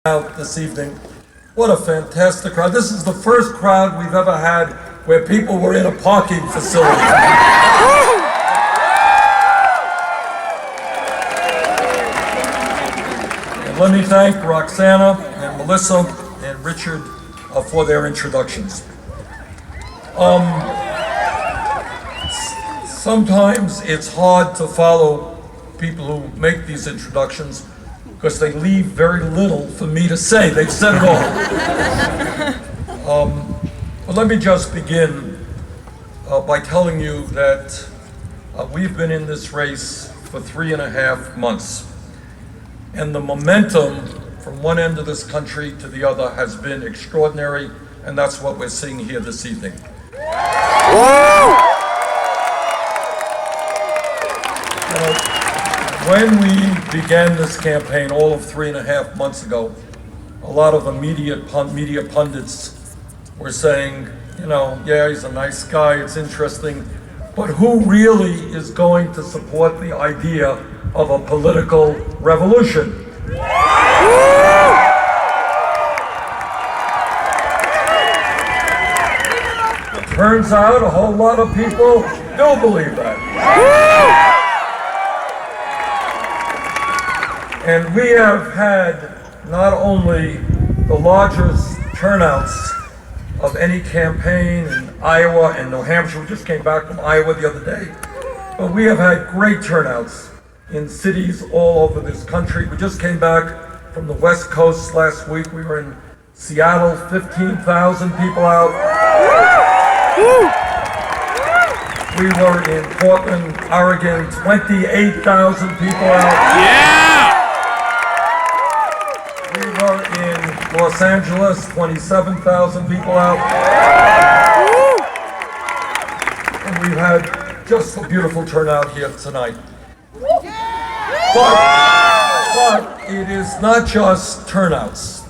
out this evening. What a fantastic crowd. This is the first crowd we've ever had where people were in a parking facility. And let me thank Roxana and Melissa and Richard for their introductions. Sometimes it's hard to follow people who make these introductions because they leave very little for me to say. They've said it all. But let me just begin by telling you that we've been in this race for 3.5 months. And the momentum from one end of this country to the other has been extraordinary, and that's what we're seeing here this evening. When we began this campaign all of 3.5 months ago, a lot of the media pundits were saying, yeah, he's a nice guy, it's interesting, but who really is going to support the idea of a political revolution? Turns out a whole lot of people do believe that. And we have had not only the largest turnouts of any campaign in Iowa and New Hampshire. We just came back from Iowa the other day. But we have had great turnouts in cities all over this country. We just came back from the West Coast last week. We were in Seattle, 15,000 people out. We were in Portland, Oregon, 28,000 people out. Yeah! We were in Los Angeles, 27,000 people out. And we've had just a beautiful turnout here tonight. But it is not just turnouts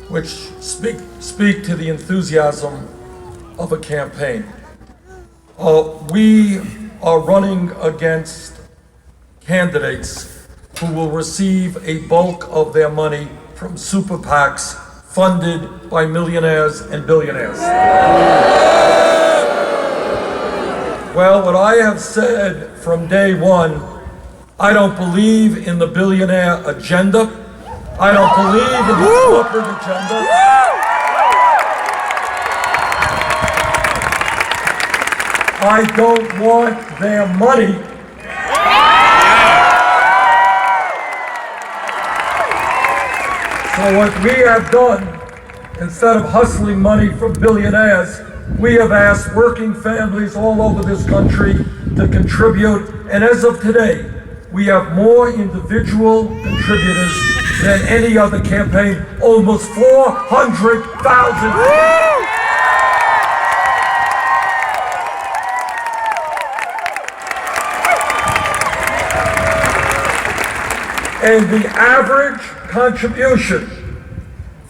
which speak to the enthusiasm of a campaign. We are running against candidates who will receive a bulk of their money from super PACs funded by millionaires and billionaires. Well, what I have said from day one, I don't believe in the billionaire agenda. I don't believe in the corporate agenda. I don't want their money. So what we have done, instead of hustling money from billionaires, we have asked working families all over this country to contribute. And as of today, we have more individual contributors than any other campaign, almost 400,000. And the average contribution,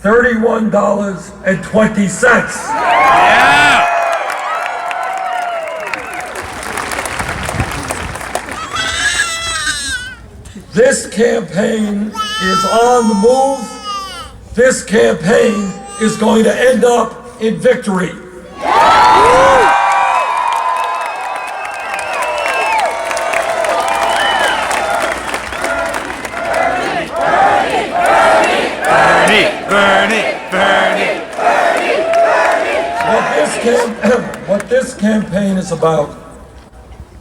$31.20. Yeah! This campaign is on the move. This campaign is going to end up in victory. What this campaign is about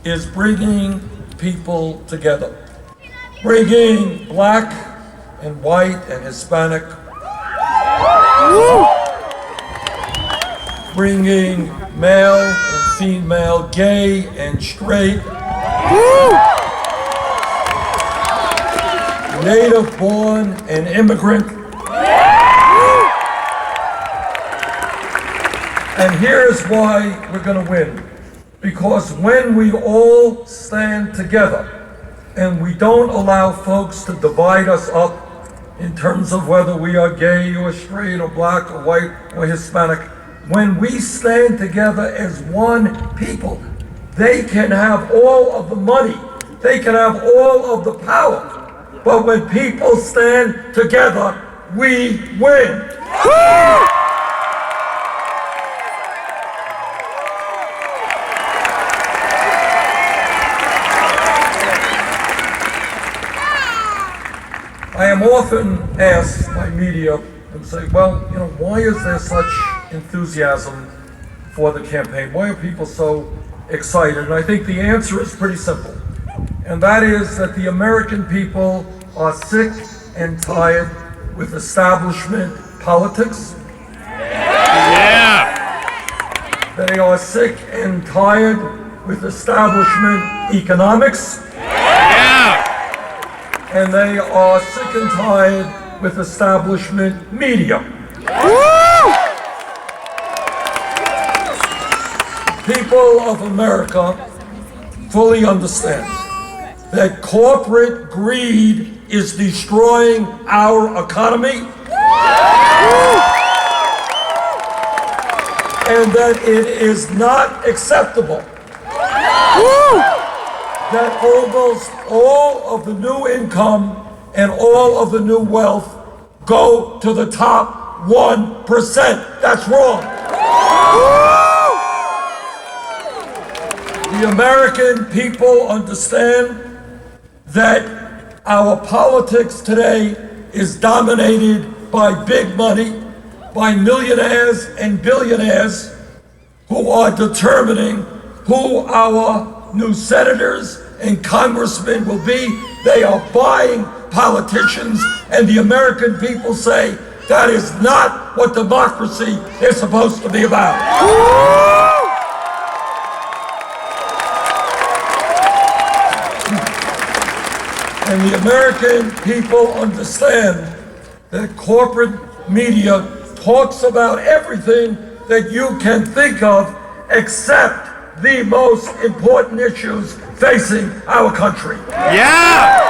is bringing people together. Bringing black and white and Hispanic. Bringing male and female, gay and straight. Native born and immigrant. And here's why we're going to win. Because when we all stand together and we don't allow folks to divide us up in terms of whether we are gay or straight or black or white or Hispanic, when we stand together as one people, they can have all of the money, they can have all of the power. But when people stand together, we win. I am often asked by media and say, well, why is there such enthusiasm for the campaign? Why are people so excited? And I think the answer is pretty simple. And that is that the American people are sick and tired with establishment politics. Yeah. They are sick and tired with establishment economics. Yeah. And they are sick and tired with establishment media. People of America fully understand that corporate greed is destroying our economy, and that it is not acceptable that almost all of the new income and all of the new wealth go to the top 1%. That's wrong. The American people understand that our politics today is dominated by big money, by millionaires and billionaires who are determining who our new senators and congressmen will be. They are buying politicians, and the American people say that is not what democracy is supposed to be about. And the American people understand that corporate media talks about everything that you can think of except the most important issues facing our country. Yeah.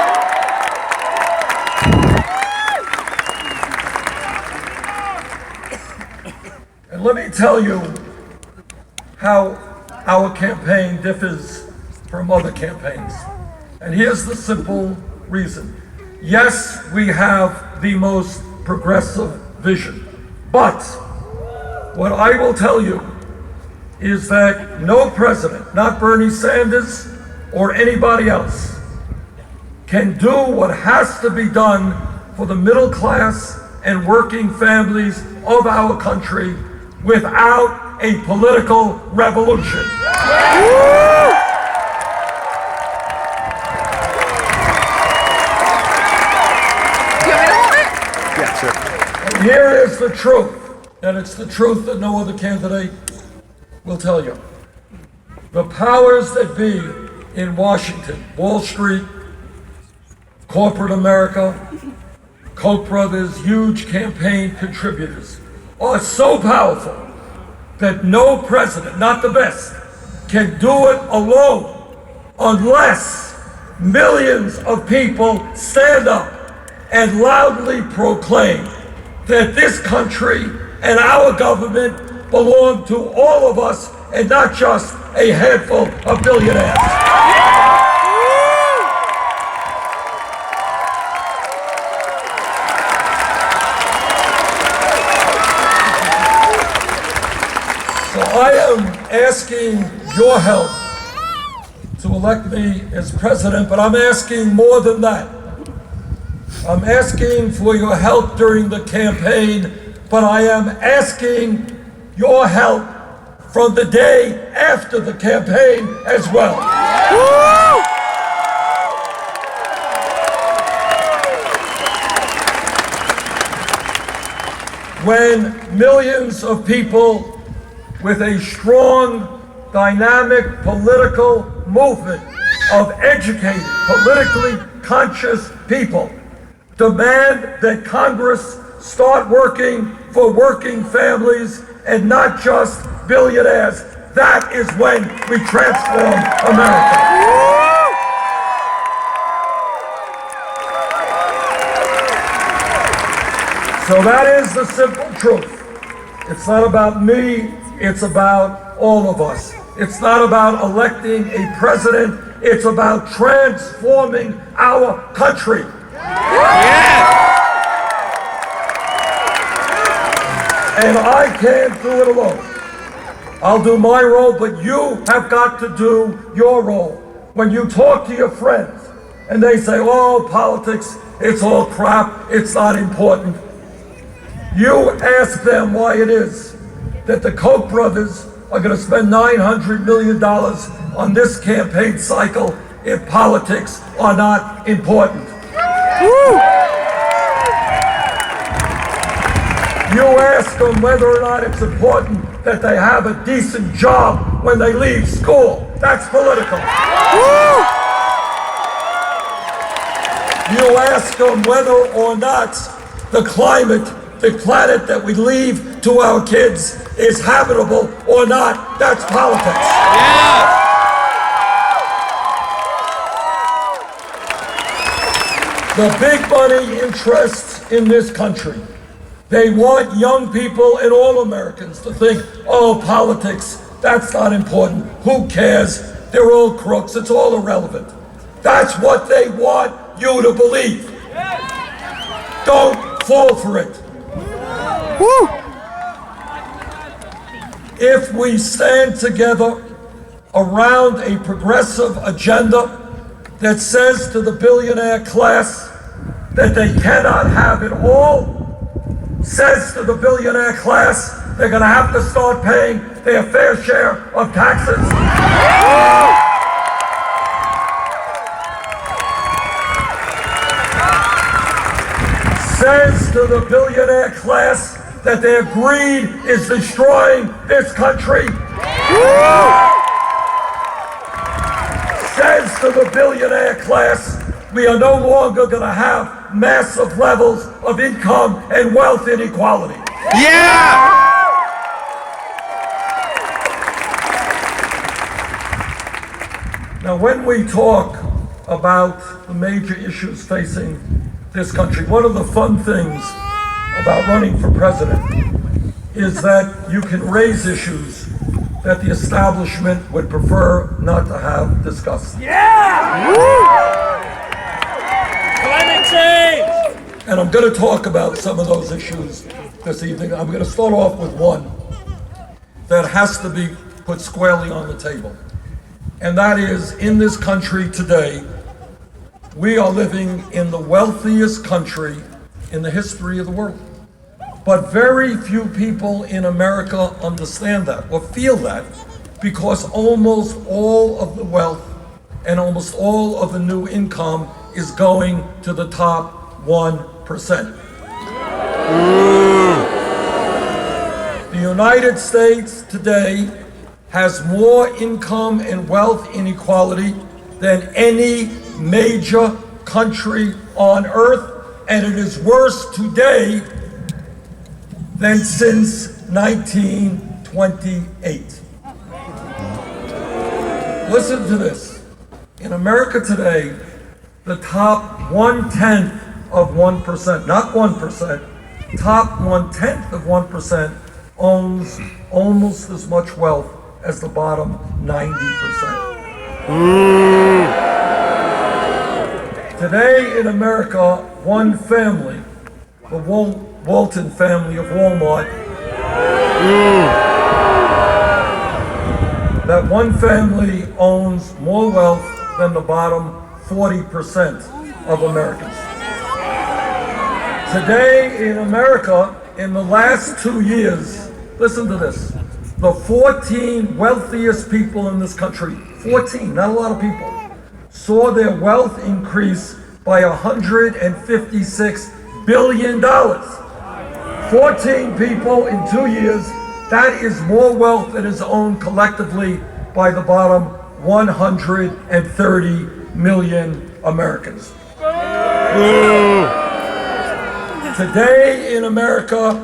And let me tell you how our campaign differs from other campaigns. And here's the simple reason. Yes, we have the most progressive vision, but what I will tell you is that no president, not Bernie Sanders or anybody else, can do what has to be done for the middle class and working families of our country without a political revolution. And here is the truth, and it's the truth that no other candidate will tell you. The powers that be in Washington, Wall Street, corporate America, Koch brothers, huge campaign contributors, are so powerful that no president, not the best, can do it alone unless millions of people stand up and loudly proclaim that this country and our government belong to all of us and not just a handful of billionaires. So I am asking your help to elect me as president, but I'm asking more than that. I'm asking for your help during the campaign, but I am asking your help from the day after the campaign as well. When millions of people with a strong, dynamic political movement of educated, politically conscious people demand that Congress start working for working families and not just billionaires, that is when we transform America. So that is the simple truth. It's not about me, it's about all of us. It's not about electing a president, it's about transforming our country. Yeah. And I can't do it alone. I'll do my role, but you have got to do your role. When you talk to your friends and they say, oh, politics, it's all crap, it's not important. You ask them why it is that the Koch brothers are going to spend $900 million on this campaign cycle if politics are not important. You ask them whether or not it's important that they have a decent job when they leave school. That's political. You ask them whether or not the climate, the planet that we leave to our kids is habitable or not. That's politics. Yeah. The big money interests in this country, they want young people and all Americans to think, oh, politics, that's not important. Who cares? They're all crooks. It's all irrelevant. That's what they want you to believe. Don't fall for it. If we stand together around a progressive agenda that says to the billionaire class that they cannot have it all, says to the billionaire class they're going to have to start paying their fair share of taxes. Says to the billionaire class that their greed is destroying this country. Says to the billionaire class, we are no longer going to have massive levels of income and wealth inequality. Yeah. Now, when we talk about the major issues facing this country, one of the fun things about running for president is that you can raise issues that the establishment would prefer not to have discussed. Climate change! And I'm going to talk about some of those issues this evening. I'm going to start off with one that has to be put squarely on the table. And that is, in this country today, we are living in the wealthiest country in the history of the world. But very few people in America understand that or feel that, because almost all of the wealth and almost all of the new income is going to the top 1%. The United States today has more income and wealth inequality than any major country on earth, and it is worse today than since 1928. Listen to this. In America today, the top 1/10 of 1%, not 1%, top 1/10 of 1% owns almost as much wealth as the bottom 90%. Today in America, one family, the Walton family of Walmart, that one family owns more wealth than the bottom 40% of Americans. Today in America, in the last 2 years, listen to this, the 14 wealthiest people in this country, 14, not a lot of people, saw their wealth increase by $156 billion. 14 people in 2 years, that is more wealth that is owned collectively by the bottom 130 million Americans. Today in America,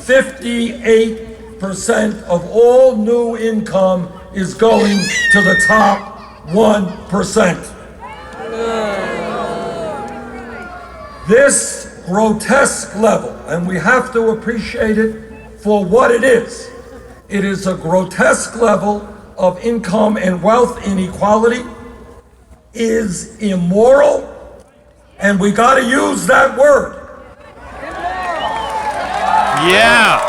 58% of all new income is going to the top 1%. This grotesque level, and we have to appreciate it for what it is. It is a grotesque level of income and wealth inequality, is immoral, and we got to use that word. Yeah.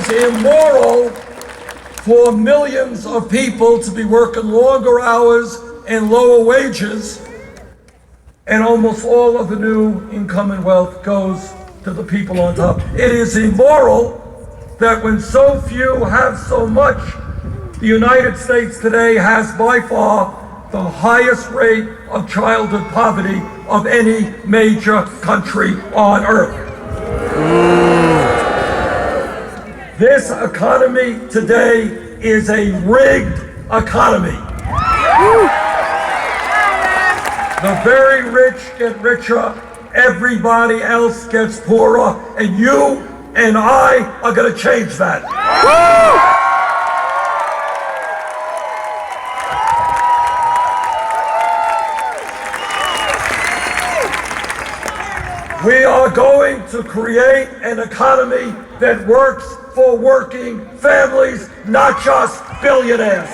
is immoral for millions of people to be working longer hours and lower wages, and almost all of the new income and wealth goes to the people on top. It is immoral that when so few have so much, the United States today has by far the highest rate of childhood poverty of any major country on earth. This economy today is a rigged economy. The very rich get richer, everybody else gets poorer, and you and I are going to change that. We are going to create an economy that works for working families, not just billionaires.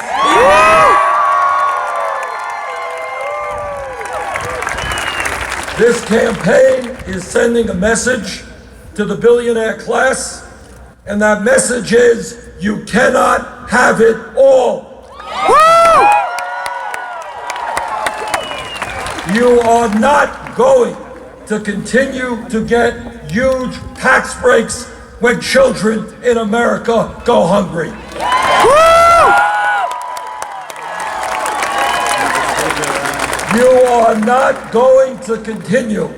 This campaign is sending a message to the billionaire class, and that message is, you cannot have it all. You are not going to continue to get huge tax breaks when children in America go hungry. You are not going to continue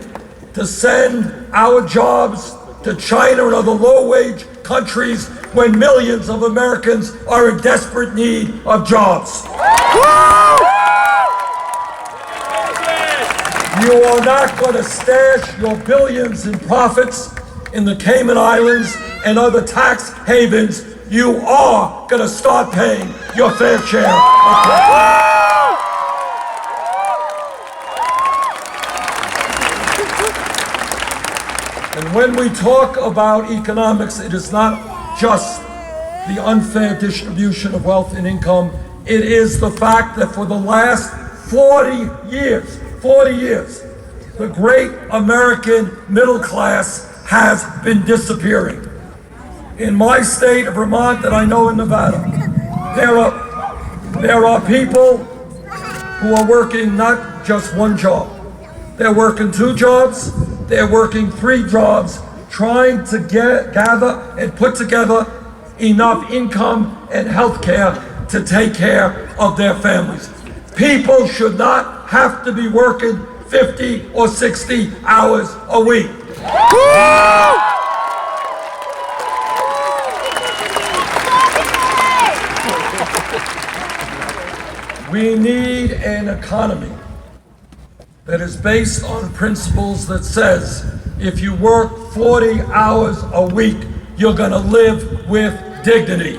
to send our jobs to China and other low-wage countries when millions of Americans are in desperate need of jobs. You are not going to stash your billions in profits in the Cayman Islands and other tax havens. You are going to start paying your fair share of taxes. And when we talk about economics, it is not just the unfair distribution of wealth and income. It is the fact that for the last 40 years, the great American middle class has been disappearing. In my state of Vermont, and I know in Nevada, there are people who are working not just one job. They're working 2 jobs, they're working 3 jobs, trying to gather and put together enough income and health care to take care of their families. People should not have to be working 50 or 60 hours a week. We need an economy that is based on principles that says if you work 40 hours a week, you're going to live with dignity.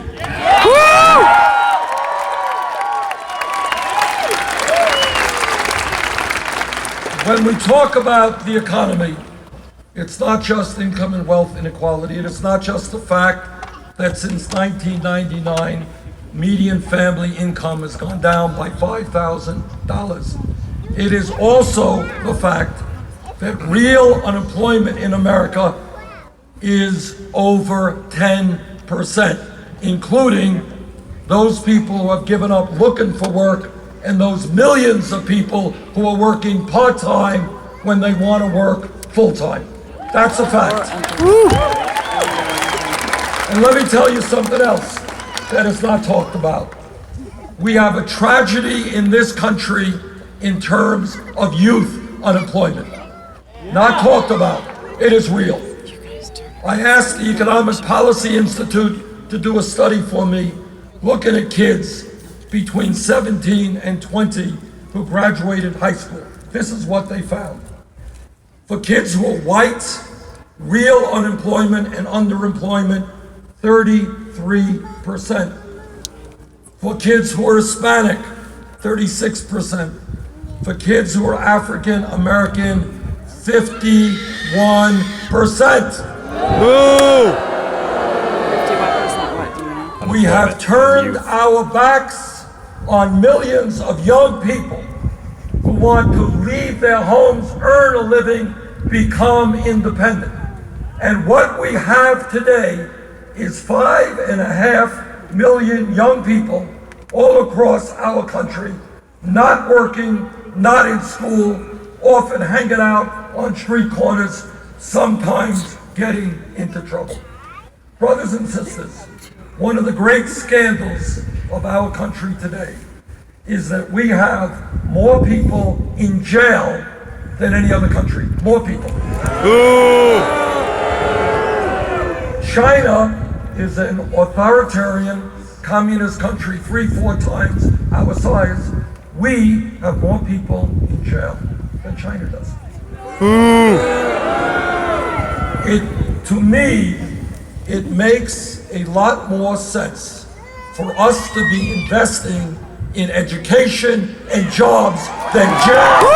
When we talk about the economy, it's not just income and wealth inequality. It is not just the fact that since 1999, median family income has gone down by $5,000. It is also the fact that real unemployment in America is over 10%, including those people who have given up looking for work and those millions of people who are working part-time when they want to work full-time. That's a fact. And let me tell you something else that is not talked about. We have a tragedy in this country in terms of youth unemployment. Not talked about. It is real. I asked the Economic Policy Institute to do a study for me looking at kids between 17 and 20 who graduated high school. This is what they found. For kids who are white, real unemployment and underemployment, 33%. For kids who are Hispanic, 36%. For kids who are African American, 51%. Boo! We have turned our backs on millions of young people who want to leave their homes, earn a living, become independent. And what we have today is 5.5 million young people all across our country, not working, not in school, often hanging out on street corners, sometimes getting into trouble. Brothers and sisters, one of the great scandals of our country today is that we have more people in jail than any other country. More people. China is an authoritarian communist country 3-4 times our size. We have more people in jail than China does. To me, it makes a lot more sense for us to be investing in education and jobs than jail.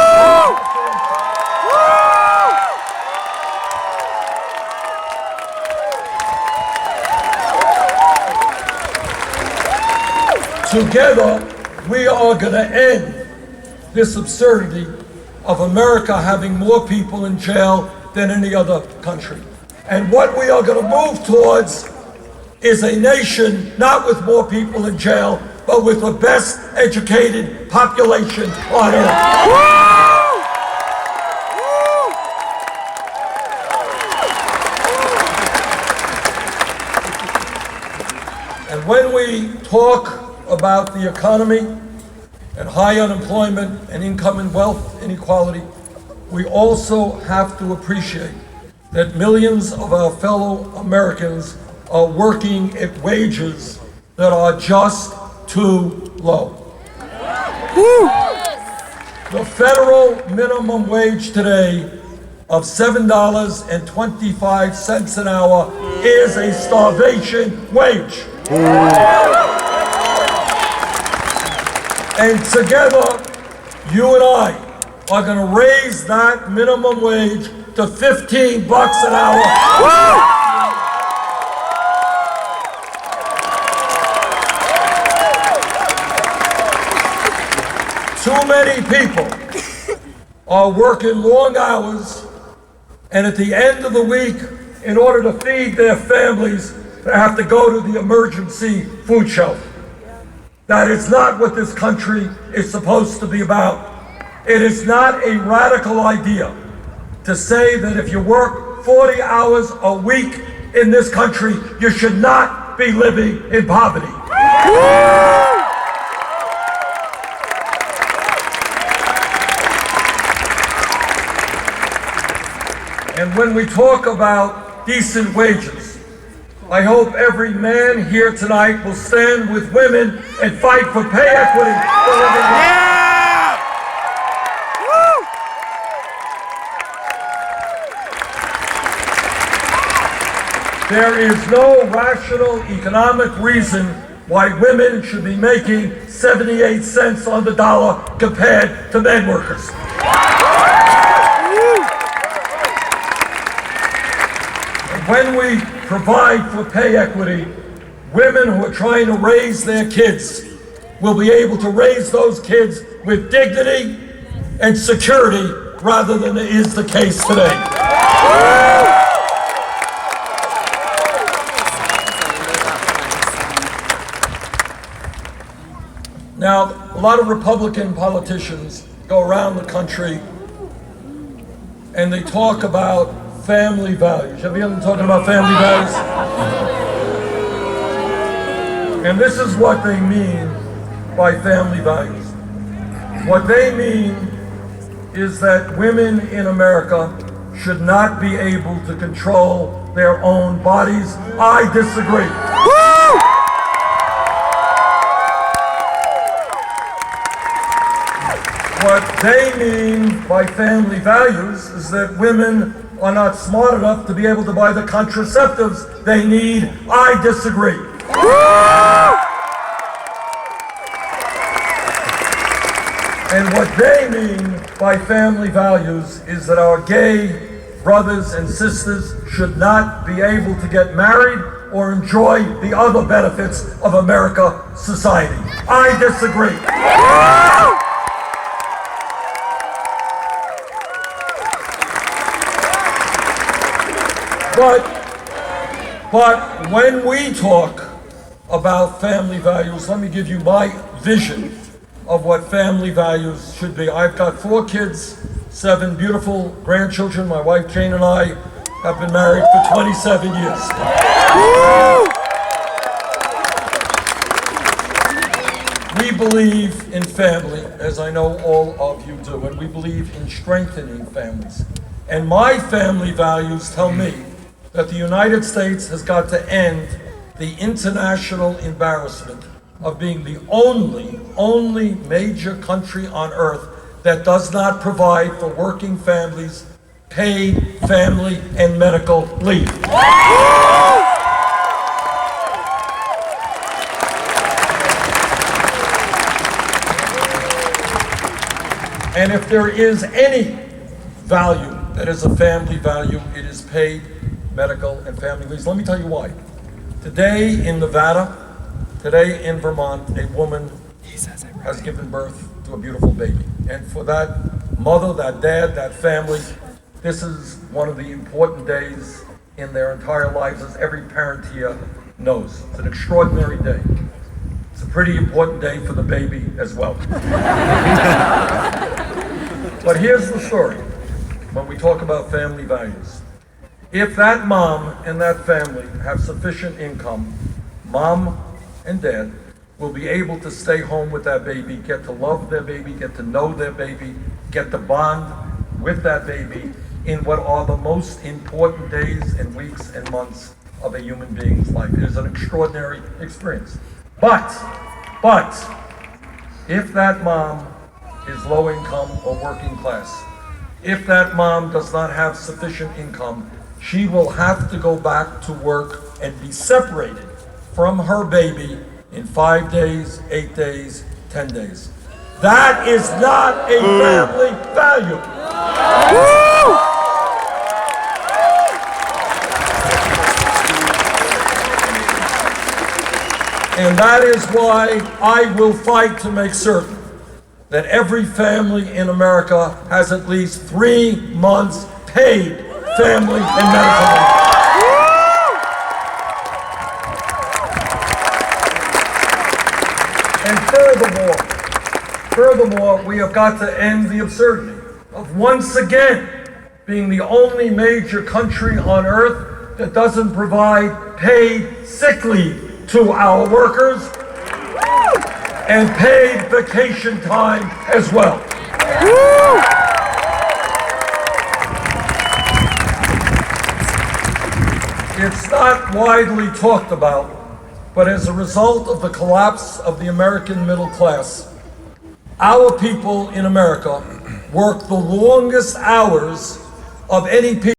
Together, we are going to end this absurdity of America having more people in jail than any other country. And what we are going to move towards is a nation not with more people in jail, but with the best educated population on earth. And when we talk about the economy and high unemployment and income and wealth inequality, we also have to appreciate that millions of our fellow Americans are working at wages that are just too low. The federal minimum wage today of $7.25 an hour is a starvation wage. And together, you and I are going to raise that minimum wage to $15 an hour. Too many people are working long hours, and at the end of the week, in order to feed their families, they have to go to the emergency food shelf. That is not what this country is supposed to be about. It is not a radical idea to say that if you work 40 hours a week in this country, you should not be living in poverty. And when we talk about decent wages, I hope every man here tonight will stand with women and fight for pay equity for everyone. There is no rational economic reason why women should be making 78 cents on the dollar compared to men workers. When we provide for pay equity, women who are trying to raise their kids will be able to raise those kids with dignity and security rather than is the case today. Now, a lot of Republican politicians go around the country and they talk about family values. Have you ever been talking about family values? And this is what they mean by family values. What they mean is that women in America should not be able to control their own bodies. I disagree. What they mean by family values is that women are not smart enough to be able to buy the contraceptives they need. I disagree. And what they mean by family values is that our gay brothers and sisters should not be able to get married or enjoy the other benefits of America society. I disagree. But when we talk about family values, let me give you my vision of what family values should be. I've got 4 kids, 7 beautiful grandchildren. My wife Jane and I have been married for 27 years. We believe in family, as I know all of you do, and we believe in strengthening families. And my family values tell me that the United States has got to end the international embarrassment of being the only major country on earth that does not provide for working families paid family and medical leave. And if there is any value that is a family value, it is paid medical and family leaves. Let me tell you why. Today in Nevada, today in Vermont, a woman has given birth to a beautiful baby. And for that mother, that dad, that family, this is one of the important days in their entire lives, as every parent here knows. It's an extraordinary day. It's a pretty important day for the baby as well. But here's the story when we talk about family values. If that mom and that family have sufficient income, mom and dad will be able to stay home with that baby, get to love their baby, get to know their baby, get to bond with that baby in what are the most important days and weeks and months of a human being's life. It is an extraordinary experience. But, if that mom is low income or working class, if that mom does not have sufficient income, she will have to go back to work and be separated from her baby in 5 days, 8 days, 10 days. That is not a family value. And that is why I will fight to make certain that every family in America has at least 3 months paid family and medical leave. And furthermore, we have got to end the absurdity of once again being the only major country on earth that doesn't provide paid sick leave to our workers and paid vacation time as well. It's not widely talked about, but as a result of the collapse of the American middle class, our people in America work the longest hours of any people